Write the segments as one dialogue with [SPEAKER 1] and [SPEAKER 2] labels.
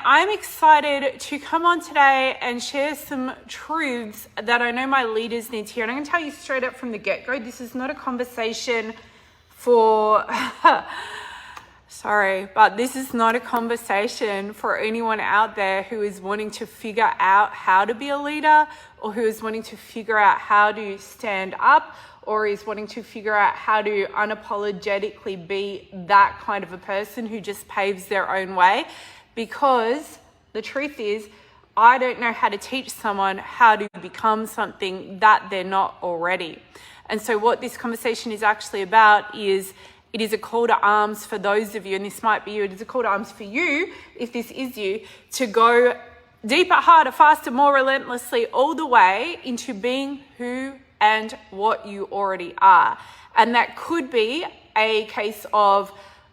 [SPEAKER 1] I'm excited to come on today and share some truths that I know my leaders need to hear. And I'm going to tell you straight up from the get-go, this is not a conversation for, sorry, but this is not a conversation for anyone out there who is wanting to figure out how to be a leader, or who is wanting to figure out how to stand up, or is wanting to figure out how to unapologetically be that kind of a person who just paves their own way. Because the truth is, I don't know how to teach someone how to become something that they're not already. And so what this conversation is actually about is, it is a call to arms for those of you, and this might be you, it is a call to arms for you, if this is you, to go deeper, harder, faster, more relentlessly, all the way into being who and what you already are. And that could be a case of,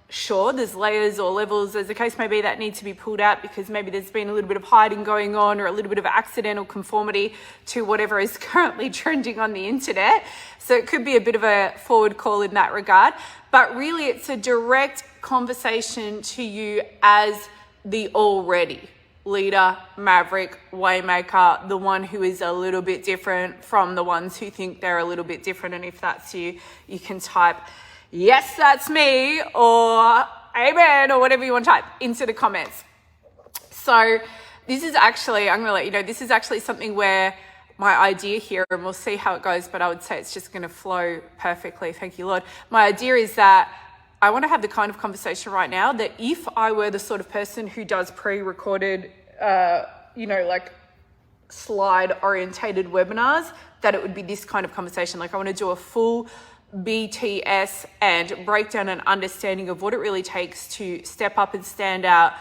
[SPEAKER 1] sure, there's layers or levels, as the case may be, that need to be pulled out because maybe there's been a little bit of hiding going on, or a little bit of accidental conformity to whatever is currently trending on the internet. So it could be a bit of a forward call in that regard. But really, it's a direct conversation to you as the already leader, maverick, waymaker, the one who is a little bit different from the ones who think they're a little bit different. And if that's you, you can type, yes, that's me, or amen, or whatever you want to type into the comments. So this is actually, I'm going to let you know, this is actually something where my idea here, and we'll see how it goes, but I would say it's just going to flow perfectly. Thank you, Lord. My idea is that I want to have the kind of conversation right now that if I were the sort of person who does pre-recorded, like slide orientated webinars, that it would be this kind of conversation. Like I want to do a full BTS and break down an understanding of what it really takes to step up and stand out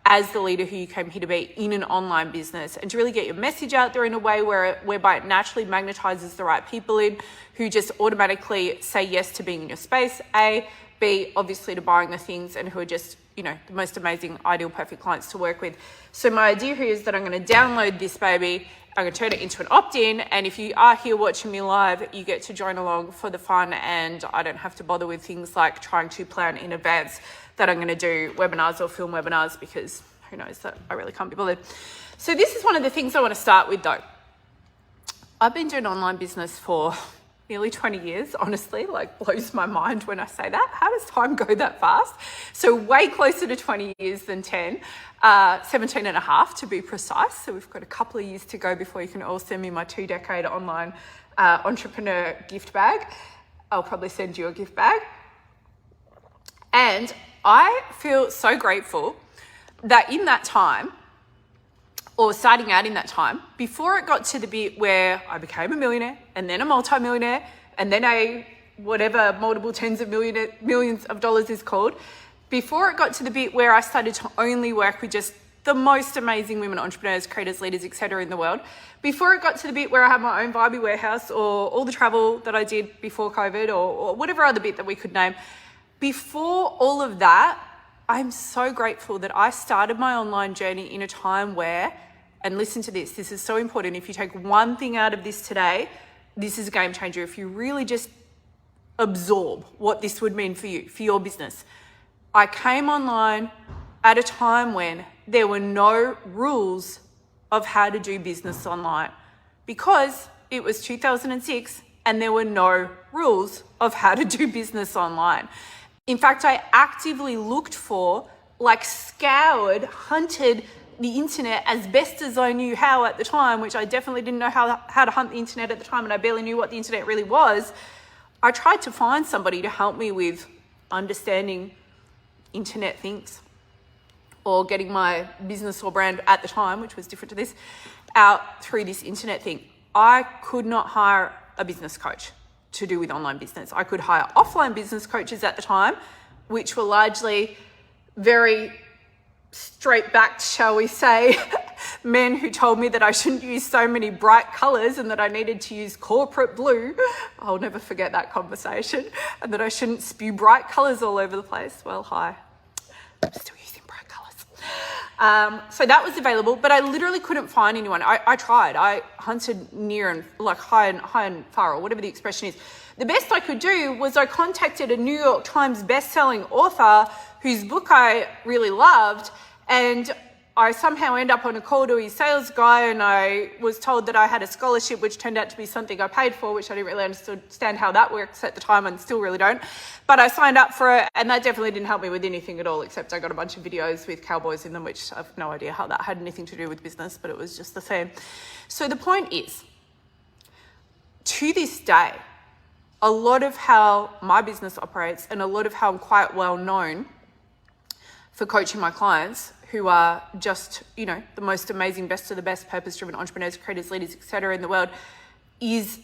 [SPEAKER 1] as the leader who you came here to be in an online business, and to really get your message out there in a way whereby it naturally magnetizes the right people in, who just automatically say yes to being in your space, A, B, obviously to buying the things, and who are just, the most amazing, ideal, perfect clients to work with. So my idea here is that I'm going to download this baby, I'm going to turn it into an opt-in, and if you are here watching me live, you get to join along for the fun, and I don't have to bother with things like trying to plan in advance that I'm going to do webinars or film webinars, because who knows, that I really can't be bothered. So this is one of the things I want to start with though. I've been doing online business for nearly 20 years, honestly, blows my mind when I say that. How does time go that fast? So way closer to 20 years than 10, 17 and a half to be precise. So we've got a couple of years to go before you can all send me my 2-decade online entrepreneur gift bag. I'll probably send you a gift bag. And I feel so grateful that in that time, or starting out in that time, before it got to the bit where I became a millionaire, and then a multi-millionaire, and then a whatever multiple tens of millions of dollars is called, before it got to the bit where I started to only work with just the most amazing women entrepreneurs, creators, leaders, etc. in the world, before it got to the bit where I had my own Barbie warehouse, or all the travel that I did before COVID, or whatever other bit that we could name, before all of that, I'm so grateful that I started my online journey in a time where, and listen to this, this is so important. If you take one thing out of this today, this is a game changer. If you really just absorb what this would mean for you, for your business. I came online at a time when there were no rules of how to do business online, because it was 2006 and there were no rules of how to do business online. In fact, I actively looked for, scoured, hunted the internet as best as I knew how at the time, which I definitely didn't know how to hunt the internet at the time, and I barely knew what the internet really was. I tried to find somebody to help me with understanding internet things, or getting my business or brand at the time, which was different to this, out through this internet thing. I could not hire a business coach to do with online business. I could hire offline business coaches at the time, which were largely very straight-backed, shall we say, men who told me that I shouldn't use so many bright colors and that I needed to use corporate blue. I'll never forget that conversation. And that I shouldn't spew bright colors all over the place. Well, hi, I'm still using bright colors. So that was available, but I literally couldn't find anyone. I tried. I hunted near and high and far, or whatever the expression is. The best I could do was I contacted a New York Times best-selling author whose book I really loved, and I somehow end up on a call to his sales guy, and I was told that I had a scholarship, which turned out to be something I paid for, which I didn't really understand how that works at the time, and still really don't. But I signed up for it, and that definitely didn't help me with anything at all, except I got a bunch of videos with cowboys in them, which I have no idea how that had anything to do with business, but it was just the same. So the point is, to this day, a lot of how my business operates and a lot of how I'm quite well known for coaching my clients, who are just, you know, the most amazing, best of the best, purpose-driven entrepreneurs, creators, leaders, etc. in the world, is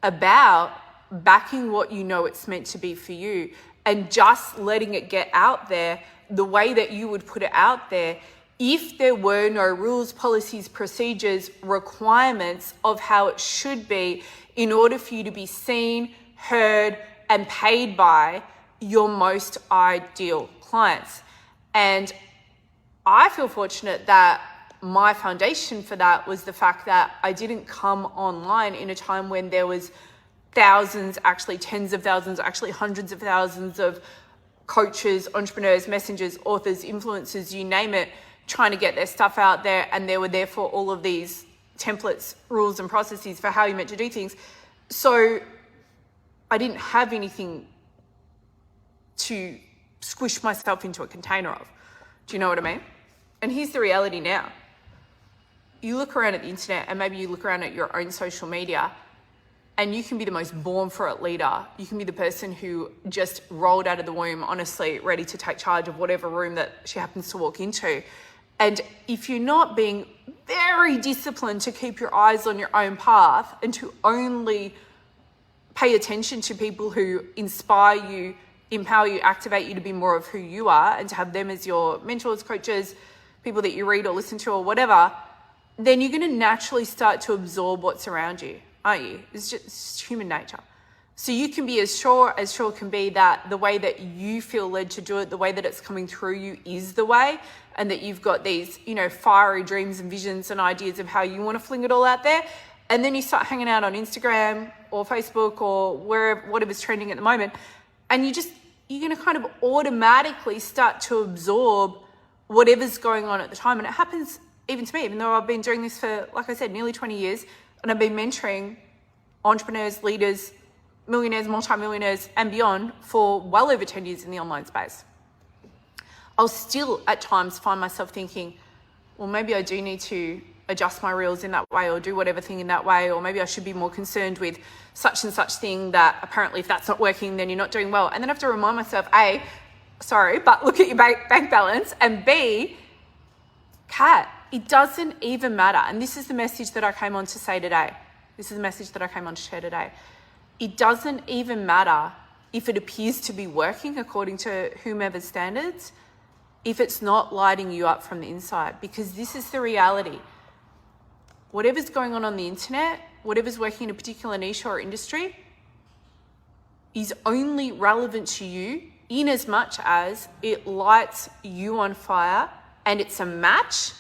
[SPEAKER 1] about backing what you know it's meant to be for you and just letting it get out there the way that you would put it out there if there were no rules, policies, procedures, requirements of how it should be in order for you to be seen, heard, and paid by your most ideal clients. And I feel fortunate that my foundation for that was the fact that I didn't come online in a time when there was thousands, actually tens of thousands, actually hundreds of thousands of coaches, entrepreneurs, messengers, authors, influencers, you name it, trying to get their stuff out there. And there were therefore all of these templates, rules, and processes for how you meant to do things. So I didn't have anything to squish myself into a container of. Do you know what I mean? And here's the reality now. You look around at the internet, and maybe you look around at your own social media, and you can be the most born for it leader. You can be the person who just rolled out of the womb, honestly, ready to take charge of whatever room that she happens to walk into. And if you're not being very disciplined to keep your eyes on your own path and to only pay attention to people who inspire you, empower you, activate you to be more of who you are, and to have them as your mentors, coaches, people that you read or listen to or whatever, then you're going to naturally start to absorb what's around you, aren't you? It's just human nature. So you can be as sure can be that the way that you feel led to do it, the way that it's coming through you is the way, and that you've got these, you know, fiery dreams and visions and ideas of how you want to fling it all out there. And then you start hanging out on Instagram or Facebook or wherever, whatever's trending at the moment, and you're going to kind of automatically start to absorb whatever's going on at the time. And it happens even to me, even though I've been doing this for, like I said, nearly 20 years, and I've been mentoring entrepreneurs, leaders, millionaires, multimillionaires, and beyond for well over 10 years in the online space. I'll still at times find myself thinking, well, maybe I do need to adjust my reels in that way or do whatever thing in that way, or maybe I should be more concerned with such and such thing that apparently if that's not working, then you're not doing well. And then I have to remind myself, A, sorry, but look at your bank balance, and B, Kat, it doesn't even matter. And this is the message that I came on to say today. This is the message that I came on to share today. It doesn't even matter if it appears to be working according to whomever's standards, if it's not lighting you up from the inside, because this is the reality. Whatever's going on the internet, whatever's working in a particular niche or industry, is only relevant to you in as much as it lights you on fire, and it's a match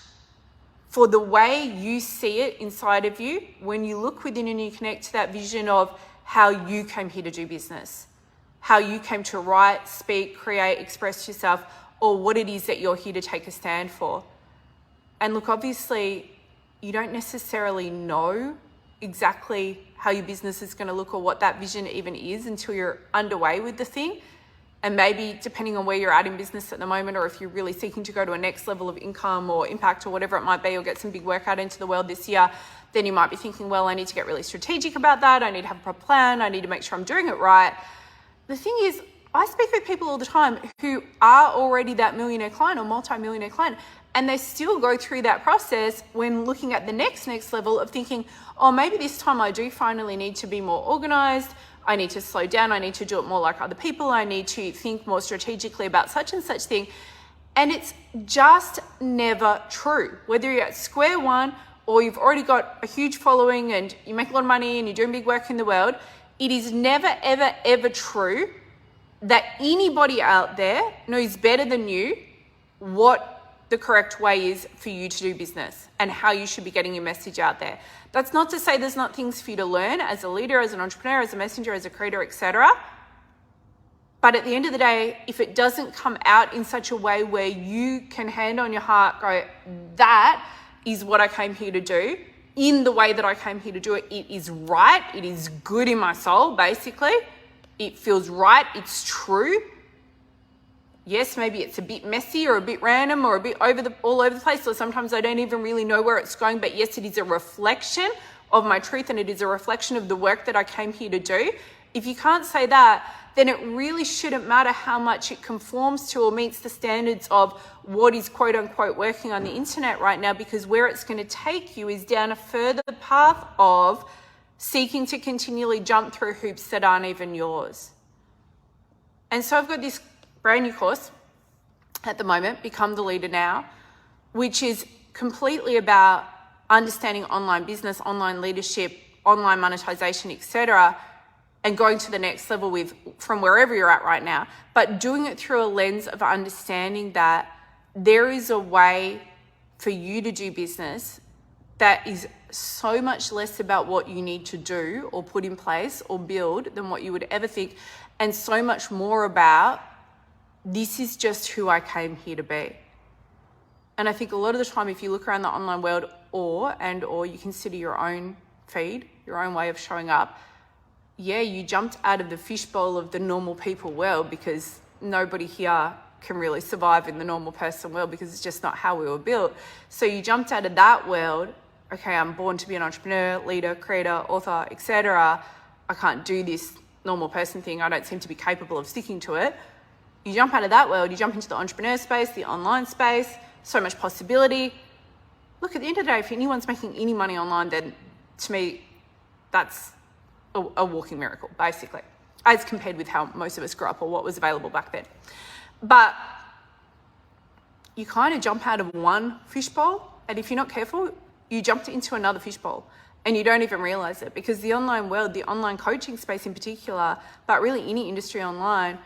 [SPEAKER 1] for the way you see it inside of you when you look within and you connect to that vision of how you came here to do business, how you came to write, speak, create, express yourself, or what it is that you're here to take a stand for. And look, obviously, you don't necessarily know exactly how your business is going to look or what that vision even is until you're underway with the thing. And maybe depending on where you're at in business at the moment, or if you're really seeking to go to a next level of income or impact or whatever it might be, or get some big work out into the world this year, then you might be thinking, well, I need to get really strategic about that. I need to have a proper plan. I need to make sure I'm doing it right. The thing is, I speak with people all the time who are already that millionaire client or multi-millionaire client, and they still go through that process when looking at the next level of thinking, oh, maybe this time I do finally need to be more organized. I need to slow down. I need to do it more like other people. I need to think more strategically about such and such thing. And it's just never true. Whether you're at square one or you've already got a huge following and you make a lot of money and you're doing big work in the world, it is never, ever, ever true that anybody out there knows better than you what the correct way is for you to do business and how you should be getting your message out there. That's not to say there's not things for you to learn as a leader, as an entrepreneur, as a messenger, as a creator, etc. But at the end of the day, if it doesn't come out in such a way where you can hand on your heart go, that is what I came here to do, in the way that I came here to do it, it is right, it is good in my soul, basically. It feels right, it's true. Yes, maybe it's a bit messy or a bit random or a bit all over the place, or sometimes I don't even really know where it's going, but yes, it is a reflection of my truth and it is a reflection of the work that I came here to do. If you can't say that, then it really shouldn't matter how much it conforms to or meets the standards of what is quote unquote working on the internet right now, because where it's going to take you is down a further path of seeking to continually jump through hoops that aren't even yours. And so I've got this brand new course at the moment, Become the Leader Now, which is completely about understanding online business, online leadership, online monetization, etc., and going to the next level with from wherever you're at right now, but doing it through a lens of understanding that there is a way for you to do business that is so much less about what you need to do or put in place or build than what you would ever think, and so much more about this is just who I came here to be. And I think a lot of the time, if you look around the online world or you consider your own feed, your own way of showing up, yeah, you jumped out of the fishbowl of the normal people world, because nobody here can really survive in the normal person world because it's just not how we were built. So you jumped out of that world. Okay, I'm born to be an entrepreneur, leader, creator, author, etc. I can't do this normal person thing. I don't seem to be capable of sticking to it. You jump out of that world, you jump into the entrepreneur space, the online space, so much possibility. Look, at the end of the day, if anyone's making any money online, then to me, that's a walking miracle, basically, as compared with how most of us grew up or what was available back then. But you kind of jump out of one fishbowl, and if you're not careful, you jumped into another fishbowl and you don't even realize it, because the online world, the online coaching space in particular, but really any industry online,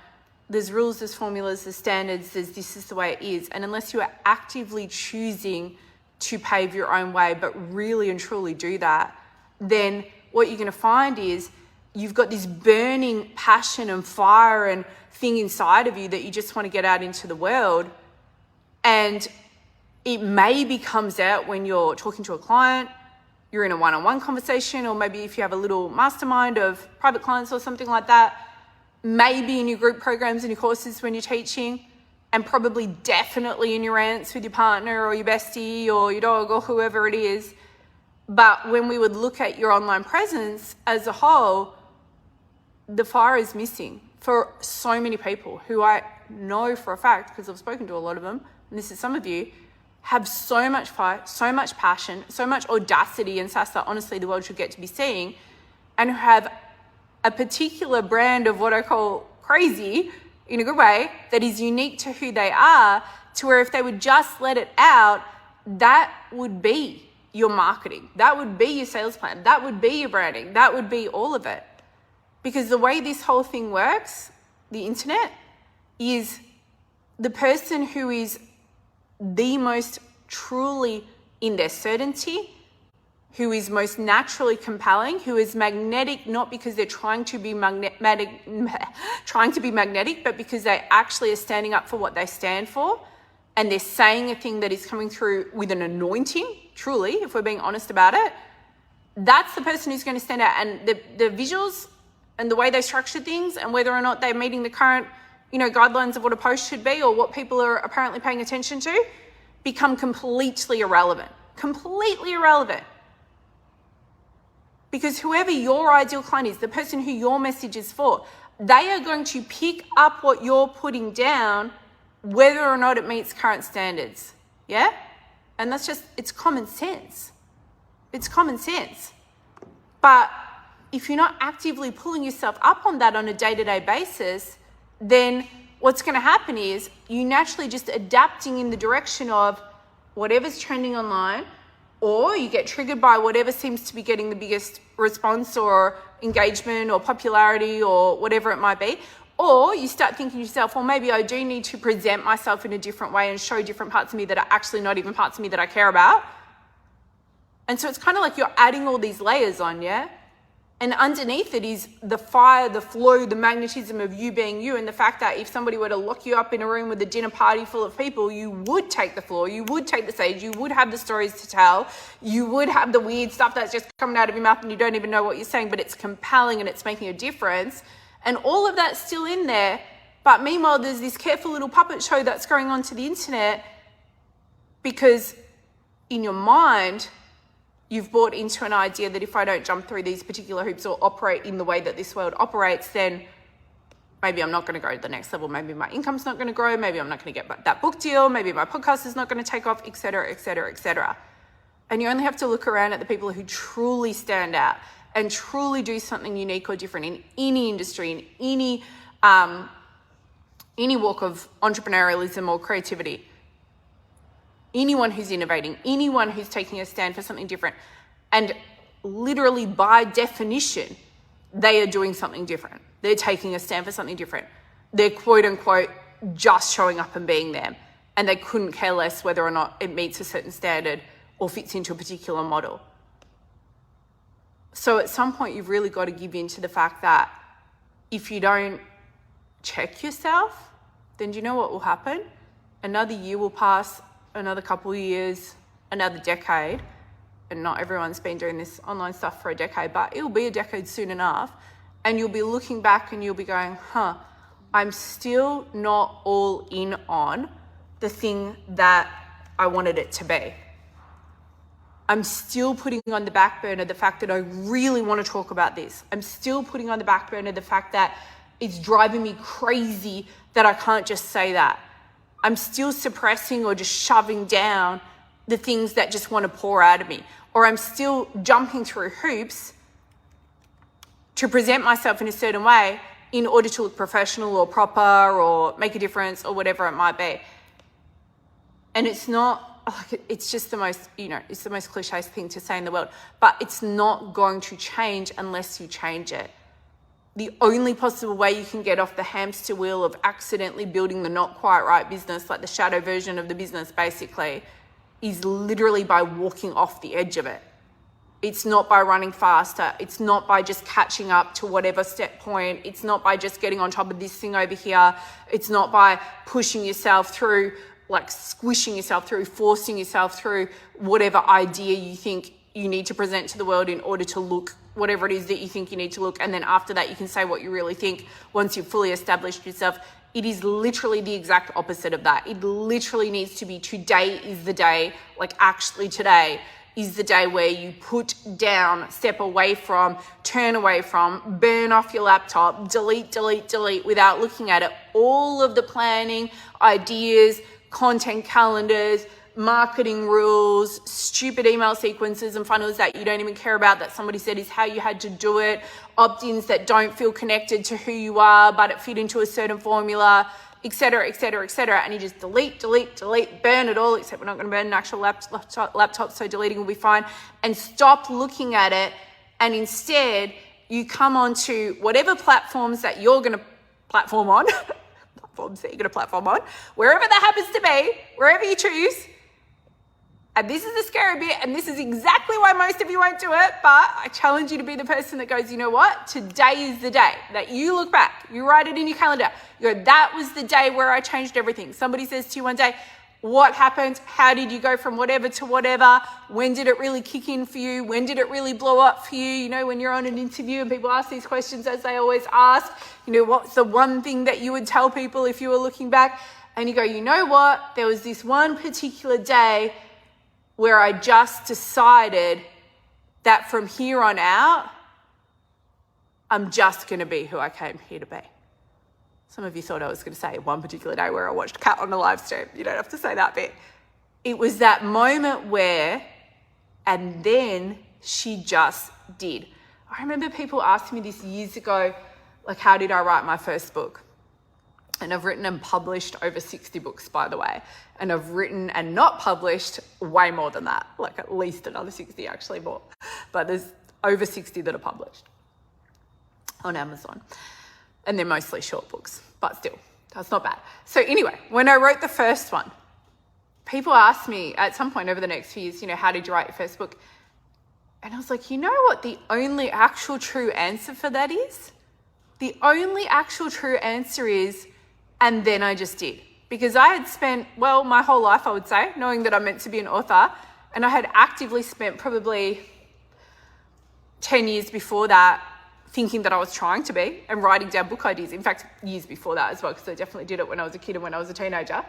[SPEAKER 1] there's rules, there's formulas, there's standards, this is the way it is. And unless you are actively choosing to pave your own way, but really and truly do that, then what you're going to find is you've got this burning passion and fire and thing inside of you that you just want to get out into the world. And it maybe comes out when you're talking to a client, you're in a one-on-one conversation, or maybe if you have a little mastermind of private clients or something like that, maybe in your group programs and your courses when you're teaching, and probably definitely in your rants with your partner or your bestie or your dog or whoever it is. But when we would look at your online presence as a whole, the fire is missing for so many people who I know for a fact, because I've spoken to a lot of them, and this is some of you, have so much fire, so much passion, so much audacity and sass that honestly the world should get to be seeing, and who have a particular brand of what I call crazy, in a good way, that is unique to who they are, to where if they would just let it out, that would be your marketing, that would be your sales plan, that would be your branding, that would be all of it. Because the way this whole thing works, the internet, is the person who is the most truly in their certainty, who is most naturally compelling, who is magnetic, not because they're trying to be magnetic, but because they actually are standing up for what they stand for, and they're saying a thing that is coming through with an anointing, truly, if we're being honest about it. That's the person who's going to stand out. And the visuals and the way they structure things, and whether or not they're meeting the current, guidelines of what a post should be or what people are apparently paying attention to, become completely irrelevant. Completely irrelevant. Because whoever your ideal client is, the person who your message is for, they are going to pick up what you're putting down, whether or not it meets current standards. Yeah? And that's just, it's common sense. It's common sense. But if you're not actively pulling yourself up on that on a day-to-day basis, then what's going to happen is you naturally just adapting in the direction of whatever's trending online, or you get triggered by whatever seems to be getting the biggest response or engagement or popularity or whatever it might be. Or you start thinking to yourself, well, maybe I do need to present myself in a different way and show different parts of me that are actually not even parts of me that I care about. And so it's kind of like you're adding all these layers on, yeah? And underneath it is the fire, the flow, the magnetism of you being you, and the fact that if somebody were to lock you up in a room with a dinner party full of people, you would take the floor, you would take the stage, you would have the stories to tell, you would have the weird stuff that's just coming out of your mouth and you don't even know what you're saying, but it's compelling and it's making a difference. And all of that's still in there. But meanwhile, there's this careful little puppet show that's going on to the internet because in your mind, you've bought into an idea that if I don't jump through these particular hoops or operate in the way that this world operates, then maybe I'm not going to go to the next level. Maybe my income's not going to grow. Maybe I'm not going to get that book deal. Maybe my podcast is not going to take off, et cetera, et cetera, et cetera. And you only have to look around at the people who truly stand out and truly do something unique or different in any industry, in any walk of entrepreneurialism or creativity. Anyone who's innovating, anyone who's taking a stand for something different. And literally by definition, they are doing something different. They're taking a stand for something different. They're quote unquote just showing up and being them. And they couldn't care less whether or not it meets a certain standard or fits into a particular model. So at some point, you've really got to give in to the fact that if you don't check yourself, then do you know what will happen? Another year will pass, another couple of years, another decade, and not everyone's been doing this online stuff for a decade, but it'll be a decade soon enough, and you'll be looking back and you'll be going, I'm still not all in on the thing that I wanted it to be. I'm still putting on the back burner the fact that I really want to talk about this. I'm still putting on the back burner the fact that it's driving me crazy that I can't just say that. I'm still suppressing or just shoving down the things that just want to pour out of me. Or I'm still jumping through hoops to present myself in a certain way in order to look professional or proper or make a difference or whatever it might be. And it's not like, it's just the most, it's the most cliche thing to say in the world, but it's not going to change unless you change it. The only possible way you can get off the hamster wheel of accidentally building the not quite right business, like the shadow version of the business basically, is literally by walking off the edge of it. It's not by running faster. It's not by just catching up to whatever step point. It's not by just getting on top of this thing over here. It's not by pushing yourself through, like squishing yourself through, forcing yourself through whatever idea you think you need to present to the world in order to look whatever it is that you think you need to look. And then after that, you can say what you really think once you've fully established yourself. It is literally the exact opposite of that. It literally needs to be today is the day, like actually today is the day where you put down, step away from, turn away from, burn off your laptop, delete without looking at it. All of the planning, ideas, content calendars, marketing rules, stupid email sequences and funnels that you don't even care about that somebody said is how you had to do it, opt-ins that don't feel connected to who you are but it fit into a certain formula, etc., etc., etc. And you just delete, burn it all, except we're not going to burn an actual laptop, so deleting will be fine, and stop looking at it. And instead, you come onto whatever platforms that you're going to platform on, platforms that you're going to platform on, wherever that happens to be, wherever you choose. And this is the scary bit, and this is exactly why most of you won't do it, but I challenge you to be the person that goes, you know what? Today is the day that you look back, you write it in your calendar, you go, that was the day where I changed everything. Somebody says to you one day, what happened? How did you go from whatever to whatever? When did it really kick in for you? When did it really blow up for you? You know, when you're on an interview and people ask these questions, as they always ask, you know, what's the one thing that you would tell people if you were looking back? And you go, you know what? There was this one particular day where I just decided that from here on out, I'm just going to be who I came here to be. Some of you thought I was going to say one particular day where I watched Kat on a live stream. You don't have to say that bit. It was that moment where, and then she just did. I remember people asking me this years ago, like, how did I write my first book? And I've written and published over 60 books, by the way. And I've written and not published way more than that, like at least another 60, actually more. But there's over 60 that are published on Amazon. And they're mostly short books, but still, that's not bad. So anyway, when I wrote the first one, people asked me at some point over the next few years, you know, how did you write your first book? And I was like, you know what the only actual true answer for that is? The only actual true answer is, and then I just did. Because I had spent, well, my whole life, I would say, knowing that I'm meant to be an author, and I had actively spent probably 10 years before that thinking that I was trying to be and writing down book ideas. In fact, years before that as well, because I definitely did it when I was a kid and when I was a teenager.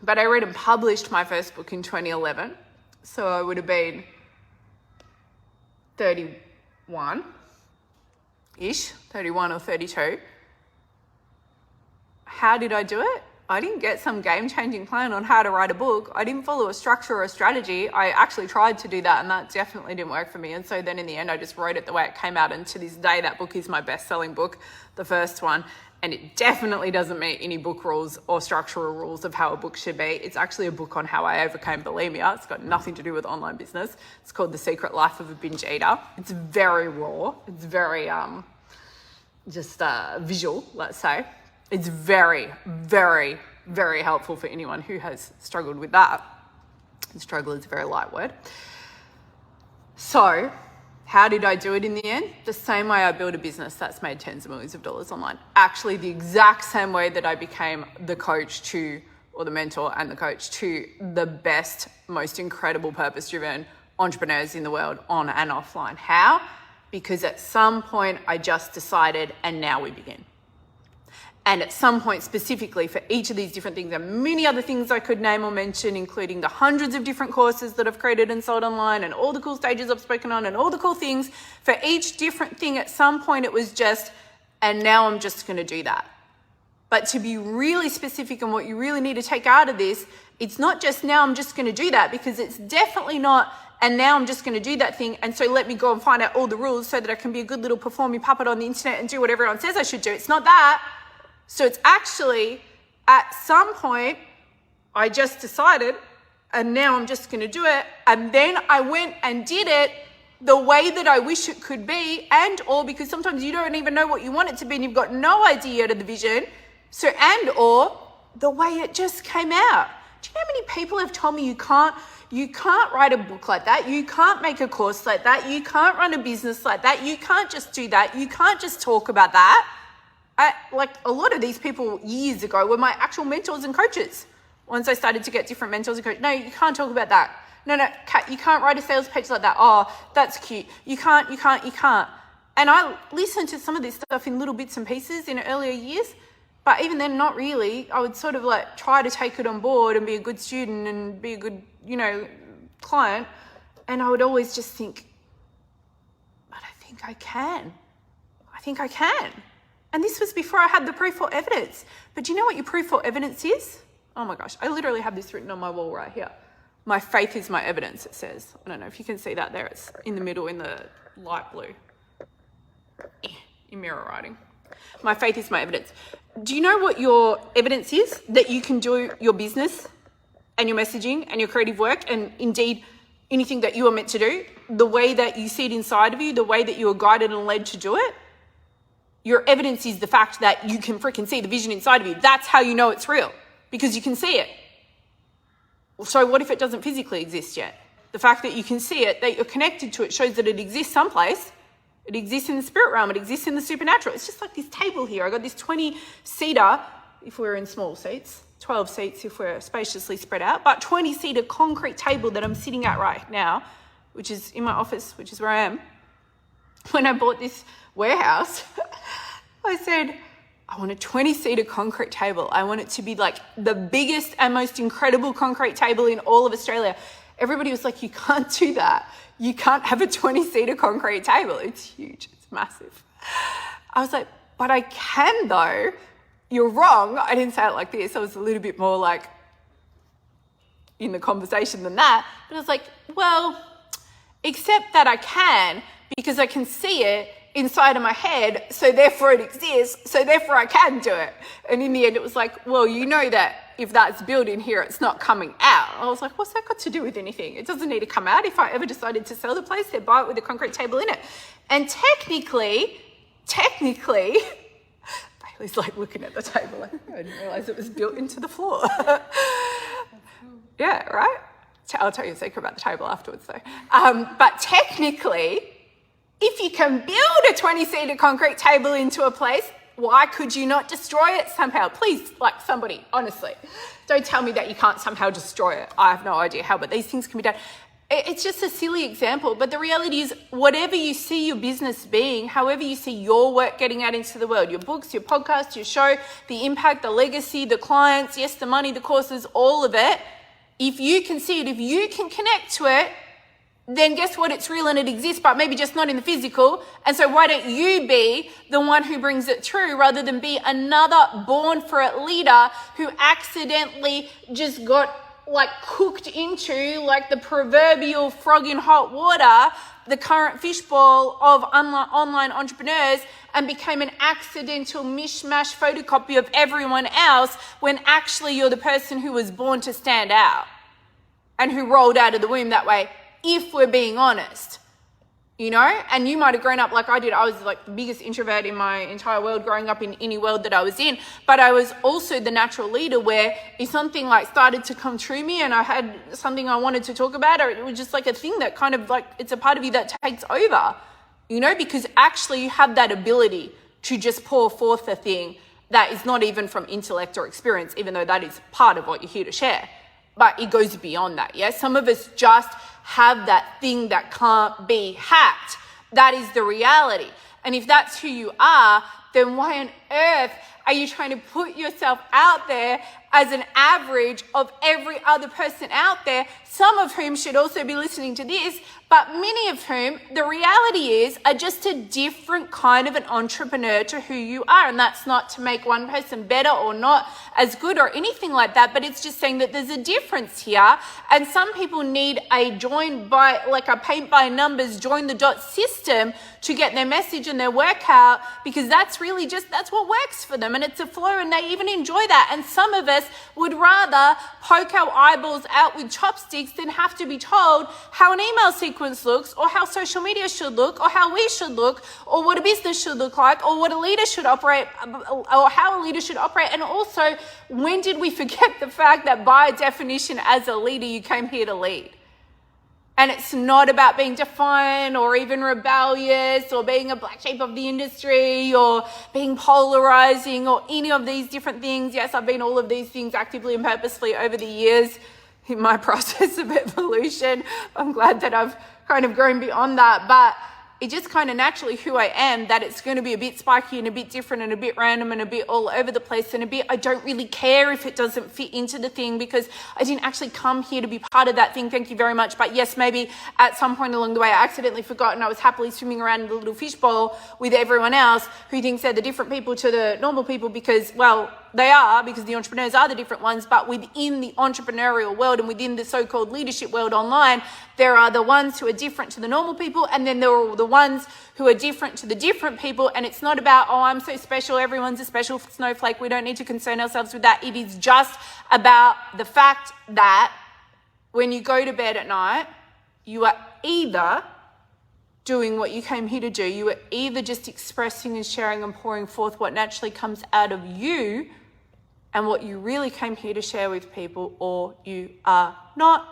[SPEAKER 1] But I read and published my first book in 2011. So I would have been 31-ish, 31 or 32. How did I do it? I didn't get some game-changing plan on how to write a book. I didn't follow a structure or a strategy. I actually tried to do that, and that definitely didn't work for me. And so then in the end, I just wrote it the way it came out. And to this day, that book is my best-selling book, the first one. And it definitely doesn't meet any book rules or structural rules of how a book should be. It's actually a book on how I overcame bulimia. It's got nothing to do with online business. It's called The Secret Life of a Binge Eater. It's very raw. It's very visual, let's say. It's very, very, very helpful for anyone who has struggled with that. And struggle is a very light word. So, how did I do it in the end? The same way I built a business that's made tens of millions of dollars online. Actually, the exact same way that I became the coach to, or the mentor and the coach to the best, most incredible purpose-driven entrepreneurs in the world on and offline. How? Because at some point I just decided, and now we begin. And at some point specifically for each of these different things and many other things I could name or mention, including the hundreds of different courses that I've created and sold online and all the cool stages I've spoken on and all the cool things, for each different thing at some point it was just, and now I'm just going to do that. But to be really specific on what you really need to take out of this, it's not just now I'm just going to do that, because it's definitely not, and now I'm just going to do that thing, and so let me go and find out all the rules so that I can be a good little performing puppet on the internet and do what everyone says I should do. It's not that. So it's actually, at some point, I just decided, and now I'm just going to do it, and then I went and did it the way that I wish it could be, and or because sometimes you don't even know what you want it to be and you've got no idea of the vision, so and or the way it just came out. Do you know how many people have told me you can't write a book like that, you can't make a course like that, you can't run a business like that, you can't just do that, you can't just talk about that? Like a lot of these people years ago were my actual mentors and coaches. Once I started to get different mentors and coaches, no, you can't talk about that. No, Kat, you can't write a sales page like that. Oh, that's cute. You can't. And I listened to some of this stuff in little bits and pieces in earlier years, but even then, not really. I would sort of like try to take it on board and be a good student and be a good, client. And I would always just think, but I think I can. And this was before I had the proof or evidence. But do you know what your proof or evidence is? Oh my gosh, I literally have this written on my wall right here. My faith is my evidence, it says. I don't know if you can see that there. It's in the middle in the light blue. In mirror writing. My faith is my evidence. Do you know what your evidence is? That you can do your business and your messaging and your creative work and indeed anything that you are meant to do, the way that you see it inside of you, the way that you are guided and led to do it. Your evidence is the fact that you can freaking see the vision inside of you. That's how you know it's real, because you can see it. So what if it doesn't physically exist yet? The fact that you can see it, that you're connected to it, shows that it exists someplace. It exists in the spirit realm. It exists in the supernatural. It's just like this table here. I got this 20-seater, if we're in small seats, 12 seats if we're spaciously spread out, but 20-seater concrete table that I'm sitting at right now, which is in my office, which is where I am. When I bought this warehouse, I said, I want a 20-seater concrete table. I want it to be like the biggest and most incredible concrete table in all of Australia. Everybody was like, you can't do that. You can't have a 20-seater concrete table. It's huge. It's massive. I was like, but I can though. You're wrong. I didn't say it like this. I was a little bit more like in the conversation than that. But I was like, well, except that I can, because I can see it inside of my head, so therefore it exists, so therefore I can do it. And in the end it was like, well, you know that if that's built in here, it's not coming out. I was like, what's that got to do with anything? It doesn't need to come out. If I ever decided to sell the place, they'd buy it with a concrete table in it. And technically, Bailey's like looking at the table like, I didn't realise it was built into the floor. Yeah, right? I'll tell you a secret about the table afterwards though. But technically, if you can build a 20-seater concrete table into a place, why could you not destroy it somehow? Please, like somebody, honestly, don't tell me that you can't somehow destroy it. I have no idea how, but these things can be done. It's just a silly example, but the reality is whatever you see your business being, however you see your work getting out into the world, your books, your podcast, your show, the impact, the legacy, the clients, yes, the money, the courses, all of it, if you can see it, if you can connect to it, then guess what? It's real and it exists, but maybe just not in the physical. And so why don't you be the one who brings it through rather than be another born for it leader who accidentally just got like cooked into like the proverbial frog in hot water, the current fishbowl of online entrepreneurs, and became an accidental mishmash photocopy of everyone else when actually you're the person who was born to stand out and who rolled out of the womb that way, if we're being honest, you know? And you might have grown up like I did. I was like the biggest introvert in my entire world growing up in any world that I was in, but I was also the natural leader where if something like started to come through me and I had something I wanted to talk about, or it was just like a thing that kind of like, it's a part of you that takes over, you know, because actually you have that ability to just pour forth a thing that is not even from intellect or experience, even though that is part of what you're here to share. But it goes beyond that, yeah? Some of us just have that thing that can't be hacked. That is the reality. And if that's who you are, then why on earth are you trying to put yourself out there as an average of every other person out there, some of whom should also be listening to this, but many of whom, the reality is, are just a different kind of an entrepreneur to who you are. And that's not to make one person better or not as good or anything like that, but it's just saying that there's a difference here. And some people need a join by, like a paint by numbers, join the dot system to get their message and their workout, because that's really just, that's what works for them. And it's a flow and they even enjoy that. And some of us would rather poke our eyeballs out with chopsticks than have to be told how an email sequence looks, or how social media should look, or how we should look, or what a business should look like, or what a leader should operate, or how a leader should operate. And also, when did we forget the fact that by definition as a leader, you came here to lead? And it's not about being defiant or even rebellious or being a black sheep of the industry or being polarising or any of these different things. Yes, I've been all of these things actively and purposefully over the years in my process of evolution. I'm glad that I've kind of grown beyond that, but it's just kind of naturally who I am, that it's going to be a bit spiky and a bit different and a bit random and a bit all over the place and a bit, I don't really care if it doesn't fit into the thing because I didn't actually come here to be part of that thing. Thank you very much. But yes, maybe at some point along the way, I accidentally forgot and I was happily swimming around in the little fishbowl with everyone else who thinks they're the different people to the normal people because, well, they are, because the entrepreneurs are the different ones, but within the entrepreneurial world and within the so-called leadership world online, there are the ones who are different to the normal people, and then there are the ones who are different to the different people. And it's not about, oh, I'm so special, everyone's a special snowflake, we don't need to concern ourselves with that. It is just about the fact that when you go to bed at night, you are either doing what you came here to do, you are either just expressing and sharing and pouring forth what naturally comes out of you and what you really came here to share with people, or you are not.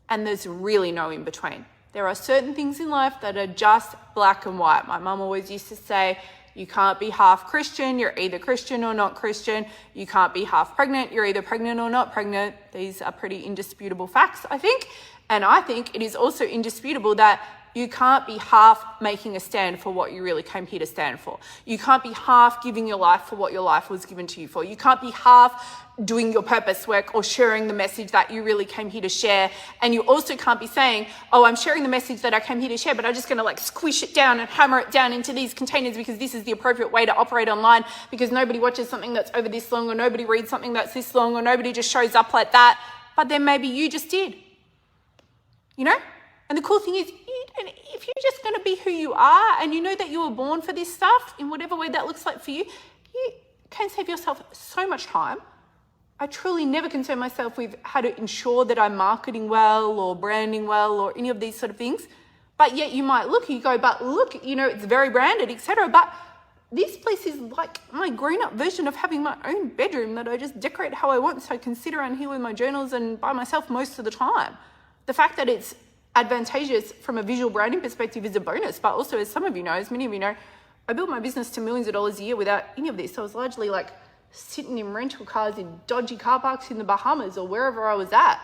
[SPEAKER 1] And there's really no in between. There are certain things in life that are just black and white. My mum always used to say, you can't be half Christian, you're either Christian or not Christian. You can't be half pregnant, you're either pregnant or not pregnant. These are pretty indisputable facts, I think. And I think it is also indisputable that you can't be half making a stand for what you really came here to stand for. You can't be half giving your life for what your life was given to you for. You can't be half doing your purpose work or sharing the message that you really came here to share. And you also can't be saying, oh, I'm sharing the message that I came here to share, but I'm just going to like squish it down and hammer it down into these containers because this is the appropriate way to operate online, because nobody watches something that's over this long, or nobody reads something that's this long, or nobody just shows up like that. But then maybe you just did, you know? And the cool thing is, if you're just going to be who you are and you know that you were born for this stuff in whatever way that looks like for you, you can save yourself so much time. I truly never concern myself with how to ensure that I'm marketing well or branding well or any of these sort of things. But yet you might look, you go, but look, you know, it's very branded, etc. But this place is like my grown-up version of having my own bedroom that I just decorate how I want so I can sit around here with my journals and by myself most of the time. The fact that it's advantageous from a visual branding perspective is a bonus, but also, as some of you know, as many of you know, I built my business to millions of dollars a year without any of this. So I was largely like sitting in rental cars in dodgy car parks in the Bahamas or wherever I was at.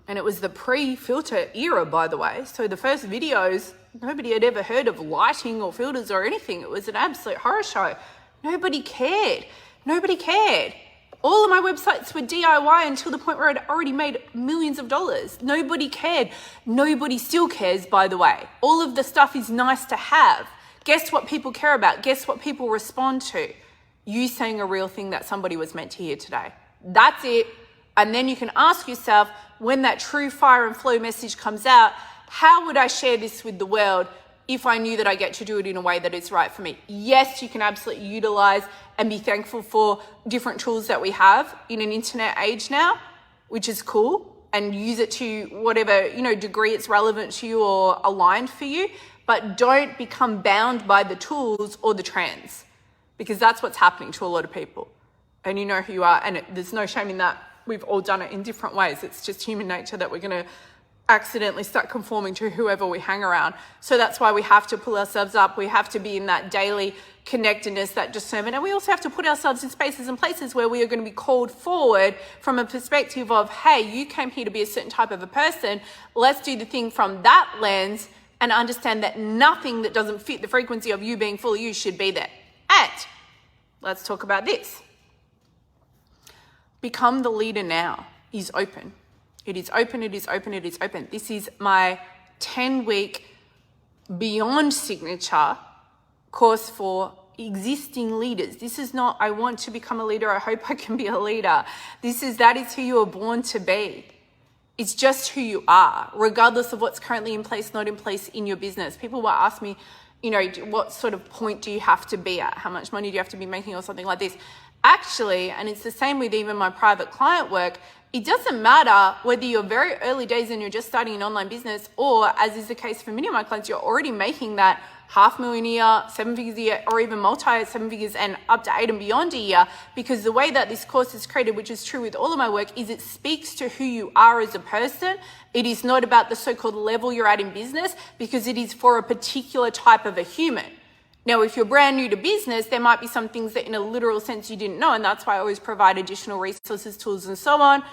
[SPEAKER 1] And it was the pre-filter era, by the way. So the first videos, nobody had ever heard of lighting or filters or anything. It was an absolute horror show. Nobody cared. Nobody cared. All of my websites were DIY until the point where I'd already made millions of dollars. Nobody cared. Nobody still cares, by the way. All of the stuff is nice to have. Guess what people care about? Guess what people respond to? You saying a real thing that somebody was meant to hear today. That's it. And then you can ask yourself, when that true fire and flow message comes out, how would I share this with the world if I knew that I get to do it in a way that is right for me? Yes, you can absolutely utilize and be thankful for different tools that we have in an internet age now, which is cool, and use it to whatever, degree it's relevant to you or aligned for you, but don't become bound by the tools or the trends, because that's what's happening to a lot of people. And you know who you are, and there's no shame in that. We've all done it in different ways. It's just human nature that we're going to accidentally start conforming to whoever we hang around. So that's why we have to pull ourselves up. We have to be in that daily connectedness, that discernment. And we also have to put ourselves in spaces and places where we are going to be called forward from a perspective of, hey, you came here to be a certain type of a person. Let's do the thing from that lens and understand that nothing that doesn't fit the frequency of you being fully you should be there. And let's talk about this. Become the leader now is open. It is open, it is open, it is open. This is my 10-week Beyond Signature course for existing leaders. This is not, I want to become a leader, I hope I can be a leader. That is who you were born to be. It's just who you are, regardless of what's currently in place, not in place in your business. People will ask me, what sort of point do you have to be at? How much money do you have to be making or something like this? Actually, and it's the same with even my private client work, it doesn't matter whether you're very early days and you're just starting an online business, or as is the case for many of my clients, you're already making that $500,000 a year, 7 figures a year, or even multi 7 figures and up to 8 and beyond a year. Because the way that this course is created, which is true with all of my work, is it speaks to who you are as a person. It is not about the so-called level you're at in business, because it is for a particular type of a human. Now, if you're brand new to business, there might be some things that in a literal sense you didn't know, and that's why I always provide additional resources, tools, and so on,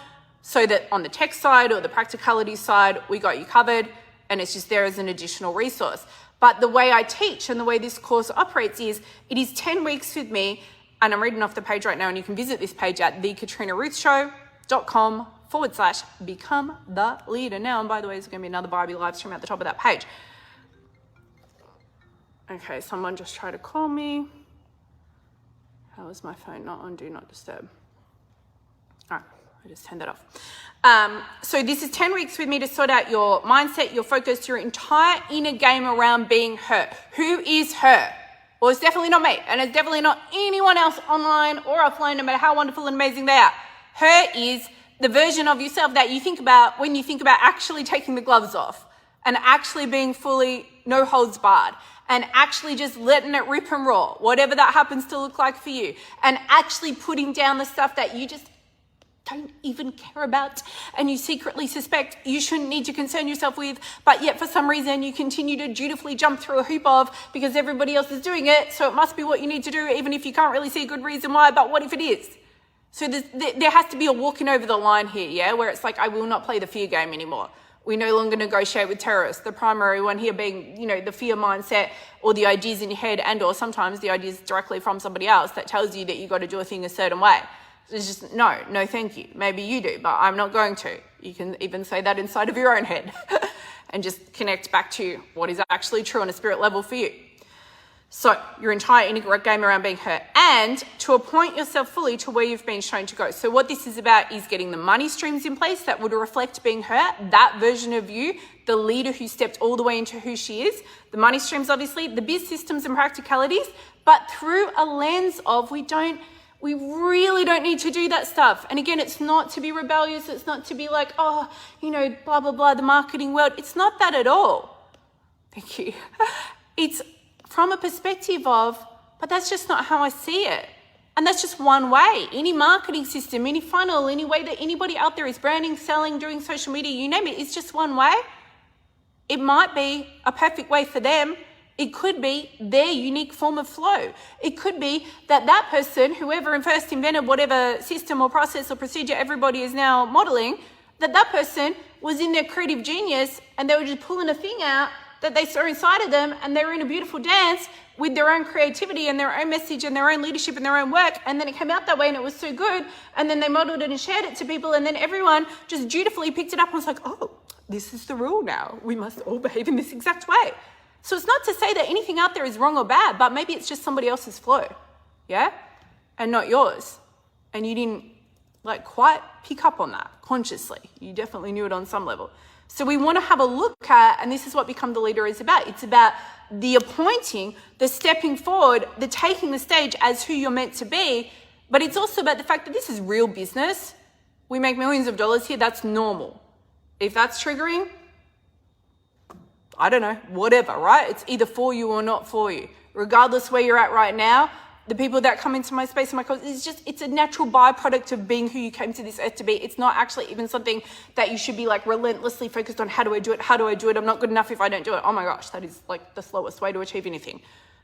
[SPEAKER 1] so that on the tech side or the practicality side, we got you covered, and it's just there as an additional resource. But the way I teach and the way this course operates is, it is 10 weeks with me, and I'm reading off the page right now, and you can visit this page at thekatrinaruthshow.com/become the leader. Now, and by the way, there's going to be another Barbie live stream at the top of that page. Okay, someone just tried to call me. How is my phone not on Do Not Disturb? All right, I just turned that off. So this is 10 weeks with me to sort out your mindset, your focus, your entire inner game around being her. Who is her? Well, it's definitely not me, and it's definitely not anyone else online or offline, no matter how wonderful and amazing they are. Her is the version of yourself that you think about when you think about actually taking the gloves off and actually being fully no holds barred, and actually just letting it rip and roll, whatever that happens to look like for you, and actually putting down the stuff that you just don't even care about and you secretly suspect you shouldn't need to concern yourself with, but yet for some reason you continue to dutifully jump through a hoop of because everybody else is doing it, so it must be what you need to do, even if you can't really see a good reason why, but what if it is? So there has to be a walking over the line here, yeah, where it's like, I will not play the fear game anymore. We no longer negotiate with terrorists. The primary one here being, the fear mindset or the ideas in your head, and or sometimes the ideas directly from somebody else that tells you that you got to do a thing a certain way. It's just, no, thank you. Maybe you do, but I'm not going to. You can even say that inside of your own head and just connect back to what is actually true on a spirit level for you. So your entire inner game around being her, and to appoint yourself fully to where you've been shown to go. So what this is about is getting the money streams in place that would reflect being her, that version of you, the leader who stepped all the way into who she is. The money streams, obviously, the biz systems and practicalities, but through a lens of we really don't need to do that stuff. And again, it's not to be rebellious. It's not to be like, blah, blah, blah, the marketing world. It's not that at all. Thank you. It's from a perspective of, but that's just not how I see it. And that's just one way. Any marketing system, any funnel, any way that anybody out there is branding, selling, doing social media, you name it, it's just one way. It might be a perfect way for them. It could be their unique form of flow. It could be that person, whoever first invented whatever system or process or procedure everybody is now modeling, that person was in their creative genius and they were just pulling a thing out that they saw inside of them, and they were in a beautiful dance with their own creativity and their own message and their own leadership and their own work, and then it came out that way and it was so good, and then they modeled it and shared it to people, and then everyone just dutifully picked it up and was like, oh, this is the rule now. We must all behave in this exact way. So it's not to say that anything out there is wrong or bad, but maybe it's just somebody else's flow, yeah? And not yours. And you didn't quite pick up on that consciously. You definitely knew it on some level. So we want to have a look at, and this is what Become the Leader is about. It's about the appointing, the stepping forward, the taking the stage as who you're meant to be. But it's also about the fact that this is real business. We make millions of dollars here. That's normal. If that's triggering, I don't know, whatever, right? It's either for you or not for you. Regardless where you're at right now, the people that come into my space and my course, it's a natural byproduct of being who you came to this earth to be. It's not actually even something that you should be relentlessly focused on. How do I do it? How do I do it? I'm not good enough if I don't do it. Oh my gosh, that is the slowest way to achieve anything.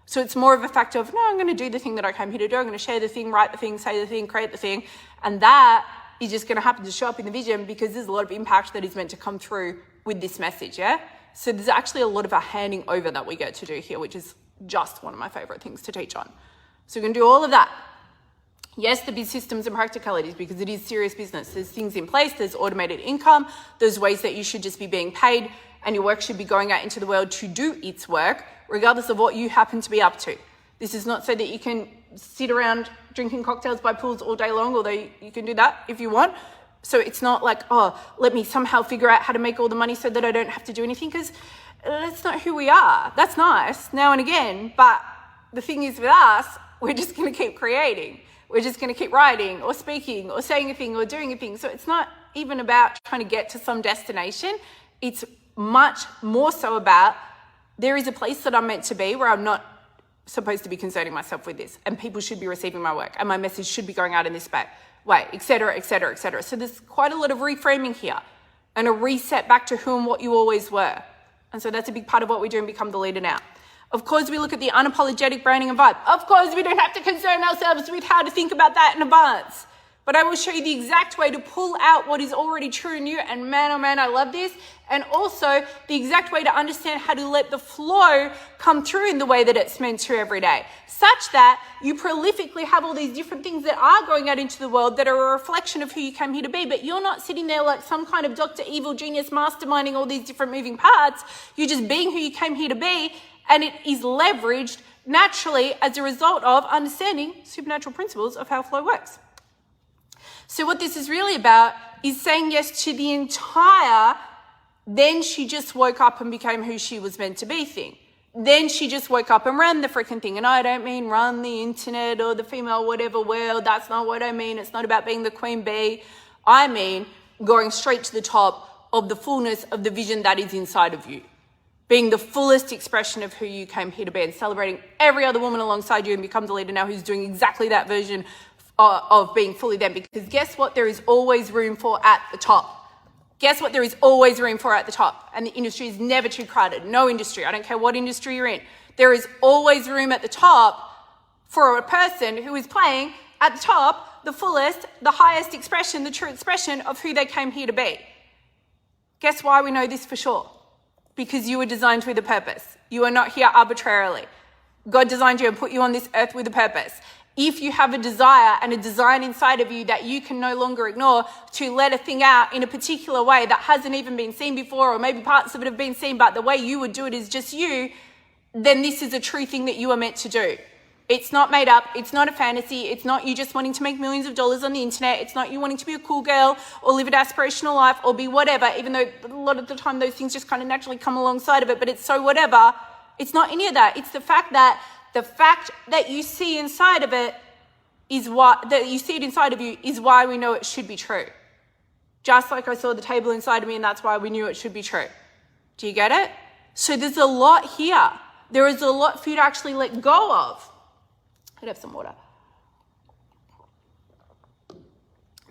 [SPEAKER 1] So it's more of a factor of, no, I'm going to do the thing that I came here to do. I'm going to share the thing, write the thing, say the thing, create the thing. And that is just going to happen to show up in the vision because there's a lot of impact that is meant to come through with this message, yeah? So there's actually a lot of a handing over that we get to do here, which is just one of my favorite things to teach on. So we're going to do all of that. Yes, the big systems and practicalities, because it is serious business. There's things in place, there's automated income, there's ways that you should just be being paid, and your work should be going out into the world to do its work, regardless of what you happen to be up to. This is not so that you can sit around drinking cocktails by pools all day long, although you can do that if you want. So it's not let me somehow figure out how to make all the money so that I don't have to do anything, because that's not who we are. That's nice now and again, but the thing is with us, we're just going to keep creating. We're just going to keep writing or speaking or saying a thing or doing a thing. So it's not even about trying to get to some destination. It's much more so about there is a place that I'm meant to be where I'm not supposed to be concerning myself with this, and people should be receiving my work and my message should be going out in this way, et cetera, et cetera, et cetera. So there's quite a lot of reframing here and a reset back to who and what you always were. And so that's a big part of what we do in Become the Leader now. Of course, we look at the unapologetic branding and vibe. Of course, we don't have to concern ourselves with how to think about that in advance. But I will show you the exact way to pull out what is already true in you. And man, oh man, I love this. And also the exact way to understand how to let the flow come through in the way that it's meant to every day. Such that you prolifically have all these different things that are going out into the world that are a reflection of who you came here to be. But you're not sitting there like some kind of Dr. Evil genius masterminding all these different moving parts. You're just being who you came here to be. And it is leveraged naturally as a result of understanding supernatural principles of how flow works. So what this is really about is saying yes to the entire, then she just woke up and became who she was meant to be thing. Then she just woke up and ran the freaking thing. And I don't mean run the internet or the female whatever world. That's not what I mean. It's not about being the queen bee. I mean going straight to the top of the fullness of the vision that is inside of you. Being the fullest expression of who you came here to be and celebrating every other woman alongside you and Become the Leader now who's doing exactly that version of being fully them. Because guess what? There is always room for at the top. Guess what? There is always room for at the top. And the industry is never too crowded. No industry. I don't care what industry you're in. There is always room at the top for a person who is playing at the top, the fullest, the highest expression, the true expression of who they came here to be. Guess why we know this for sure? Because you were designed with a purpose. You are not here arbitrarily. God designed you and put you on this earth with a purpose. If you have a desire and a design inside of you that you can no longer ignore to let a thing out in a particular way that hasn't even been seen before, or maybe parts of it have been seen, but the way you would do it is just you, then this is a true thing that you are meant to do. It's not made up. It's not a fantasy. It's not you just wanting to make millions of dollars on the internet. It's not you wanting to be a cool girl or live an aspirational life or be whatever, even though a lot of the time those things just kind of naturally come alongside of it, but it's so whatever. It's not any of that. It's the fact that you see inside of it is that you see it inside of you is why we know it should be true. Just like I saw the table inside of me and that's why we knew it should be true. Do you get it? So there's a lot here. There is a lot for you to actually let go of. I'd have some water.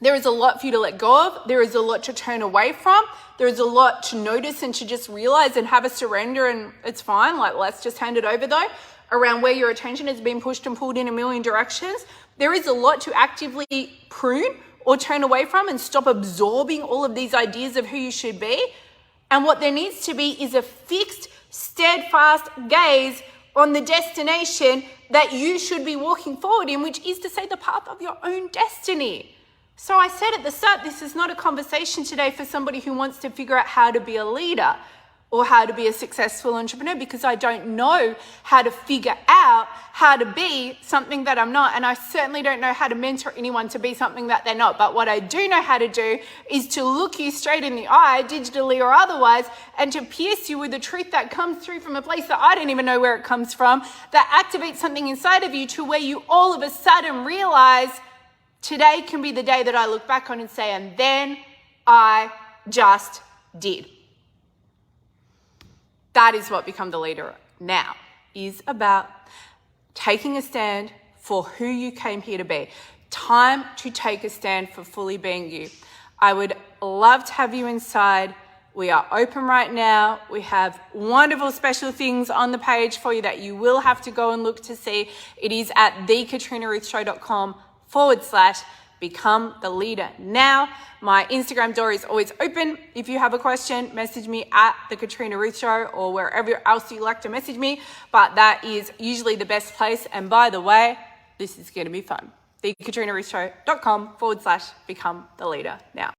[SPEAKER 1] There is a lot for you to let go of. There is a lot to turn away from. There is a lot to notice and to just realize and have a surrender, and it's fine. Like, let's just hand it over though, around where your attention has been pushed and pulled in a million directions. There is a lot to actively prune or turn away from and stop absorbing all of these ideas of who you should be. And what there needs to be is a fixed, steadfast gaze on the destination that you should be walking forward in, which is to say the path of your own destiny. So I said at the start, this is not a conversation today for somebody who wants to figure out how to be a leader or how to be a successful entrepreneur, because I don't know how to figure out how to be something that I'm not. And I certainly don't know how to mentor anyone to be something that they're not. But what I do know how to do is to look you straight in the eye, digitally or otherwise, and to pierce you with the truth that comes through from a place that I don't even know where it comes from, that activates something inside of you to where you all of a sudden realize today can be the day that I look back on and say, and then I just did. That is what Become the Leader Now is about, taking a stand for who you came here to be. Time to take a stand for fully being you. I would love to have you inside. We are open right now. We have wonderful special things on the page for you that you will have to go and look to see. It is at thekatrinaruthshow.com/Become the Leader Now. My Instagram door is always open. If you have a question, message me at the Katrina Ruth Show or wherever else you like to message me. But that is usually the best place. And by the way, this is going to be fun. thekatrinaruthshow.com/Become the Leader Now.